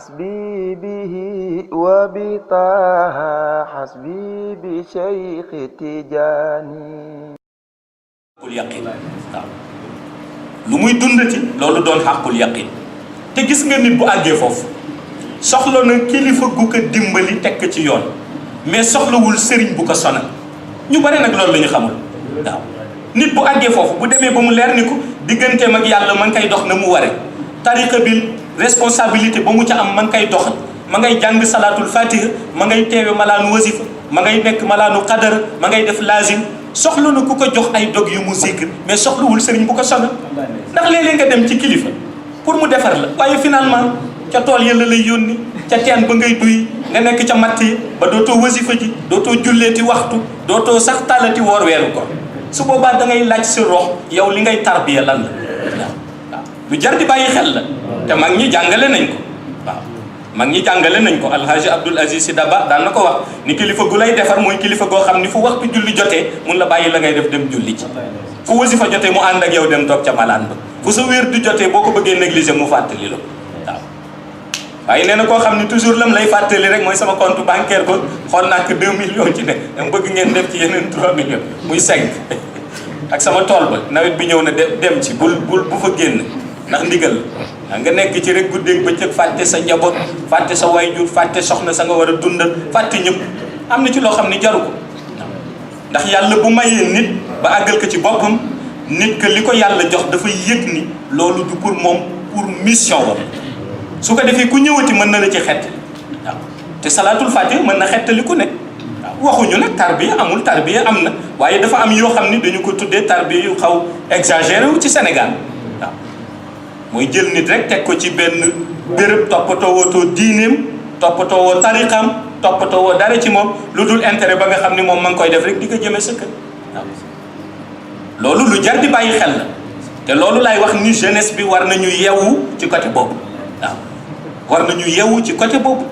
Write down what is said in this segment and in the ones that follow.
حسبي به وبطه حسبي بشيخ تجاني xaqul yaqin waaw lu muy dundati loolu doon xaqul yaqin te gis nga nit bu àggee foofu soxla na kilifa gu ko dimbali tekk ci yoon mais soxlawul sëriñ bu ko sonal ñu bare nag loolu la ñu xamul waaw nit bu àggee foofu bu demee ba mu leer ni ko digganteem ak yàlla ma ngi koy dox na mu ware tariqa bi responsabilité ba mu ca am ma ngi koy doxal ma ngay jàng salaatul fatiha ma ngay teewe malaanu wasifa ma ngay nekk malaanu qadar ma ngay def lazim soxla na ku ko jox ay dog yu mu zikr mais soxlawul sëriñ bu ko sonal ndax léeg-léeg nga dem ci kilifa pour mu defar la waaye finalement ca tool ya la lay yónni ca teen ba ngay duy nga nekk ca matt yi ba dootoo wasifa ji dootoo julleeti waxtu dootoo sax tàllati woor weeru ko su boobaa da ngay laaj sa rox yow li ngay tarbiya lan la waaw lu jar di bàyyi xel la te mag ñi jàngale nañ ko waaw mag ñi jàngale nañ ko alhaji Abdoul Aziz Sy Dabakh daan na ko wax ni kilifa gu lay defar mooy kilifa goo xam ni fu waxtu julli jotee mun la bàyyi la ngay def dem julli ci fu wasifa jotee mu ànd ak yow dem toog ca malaan ba fu sa wér du jotee boo ko bëggee négliger mu fàttali la waaw waaye nee na koo xam ni toujours lam lay fàttali rek mooy sama compte bancaire ba xool naa ko 2 millions ci ne dama bëgg ngeen def ci yeneen 3 millions muy 5 ak sama tool ba nawet bi ñëw na dem ci bul bu fa génn ndax ndigal la nga nekk ci rek guddeeg bëccëg fàtte sa njaboot fàtte sa waajur fàtte soxna sa nga war a dundal fàtte ñëpp am na ci loo xam ne jaru ko ndax yàlla bu mayee nit ba àggal ko ci boppam nit que li ko yàlla jox dafa yëg ni loolu du pour moom pour mission wam su ko defee ku ñëwati mën na la ci xett waaw te salaatul fatiha mën na xettali ku ne waaw waxuñu nag tarbiya amul tarbiya am na waaye dafa am yoo xam ni dañu ko tuddee tarbiya yu xaw exagéré wu ci Sénégal waaw mooy jël nit rek teg ko ci benn béréb toppatoo wootoo diineem toppatoo woo tariqam toppatoo woo dara ci moom lu dul intérêt ba nga xam ni moom ma ngi koy def rek di ko jëmee sa kër waaw loolu lu jar di bàyyi xel la te loolu laay wax ni jeunesse bi war nañu yeewu ci côté boobu waaw war nañu yeewu ci côté boobu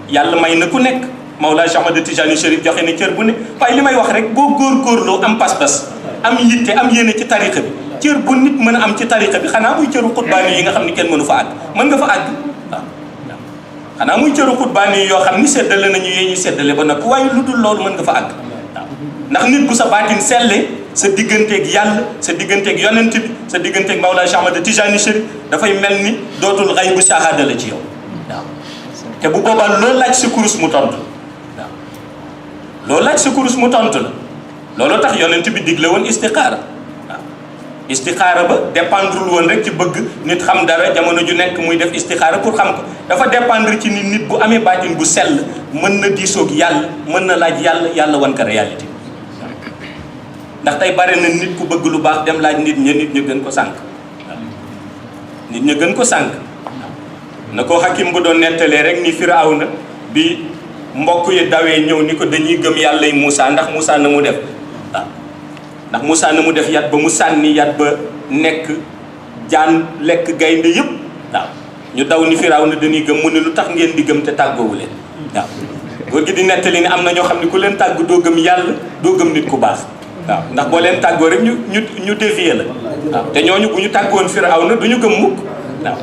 yàlla may na ku nekk Mawlaa Cheikh Ahmad Tijani Chérif joxe ne cër bu ne waaye li may wax rek boo góorgóorloo am pas-pas am yitte am yéene ci tariqa bi cër bu nit mën a am ci tariqa bi xanaa muy cëru xutbaani yi nga xam ni kenn mënu fa àgg mën nga fa àgg waaw xanaa muy cëru xutbaani yi yoo xam ni seddale nañu yee ñuy seddale ba noppi waaye lu dul loolu mën nga fa àgg waaw ndax nit bu sa baatin selle sa digganteeg yàlla sa digganteeg yonent bi sa digganteeg Mawlaa Cheikh Ahmad Tijani Chérif dafay mel ni dootul xaybu shahada la ci yow waaw te bu boobaa loolu laaj sa kurus mu tontu waaw loolu laaj sa kurus mu tontu la loolu tax yonent bi digle woon istixaara istixaara ba dépendrul woon rek ci bëgg nit xam dara jamono ju nekk muy def istixaara pour xam ko dafa dépendre ci nit bu amee baatin bu sell mën na diisoog yàlla mën na laaj yàlla wan ko réalité ndax tey bare na nit ku bëgg lu baax dem laaj nit ña gën ko sànq nit ña gën ko sànq na ko Hakim bu doon nettalee rek ni Firawna bi mbokk yi dawee ñëw ni ko dañuy gëm yàlla yi Moussa ndax Moussa na mu def waaw ndax Moussa na mu def yat ba mu sànni yat ba nekk jaan lekk gaynde yëpp waaw ñu daw ni Firawna dañuy gëm mu ne lu tax ngeen di gëm te tàggoowu leen waaw góor gi di nettali ni am na ñoo xam ne ku leen tàgg doo gëm yàlla doo gëm nit ku baax waaw ndax boo leen tàggoo rek ñu défier la waaw te ñooñu bu ñu tàggoon Firawna du ñu gëm mukk waaw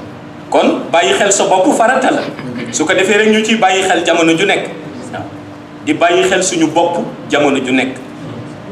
kon bàyyi xel sa bopp farata la su ko defee rek ñu ciy bàyyi xel jamono ju nekk waaw di bàyyi xel suñu bopp jamono ju nekk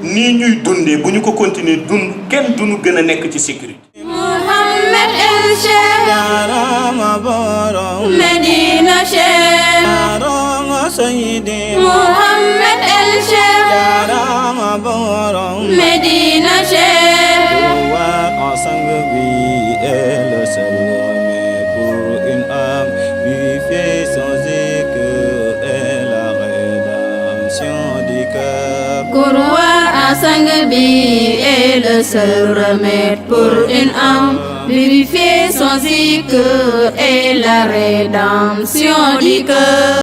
nii ñuy dundee bu ñu ko continuer dund kenn duñu gën a nekk ci sécurité. Muhammad el Cheikh Yarama borom Medina Cheikh Yarama Sayyidi Muhammad el Cheikh Yarama borom Medina Cheikh Wa sang bi est le seul remède pour une âme vivée sans écueil et la rédemption du cœur. Kurwa Sang bi est le seul remède pour une âme purifiée sans écueil et la rédemption du cœur.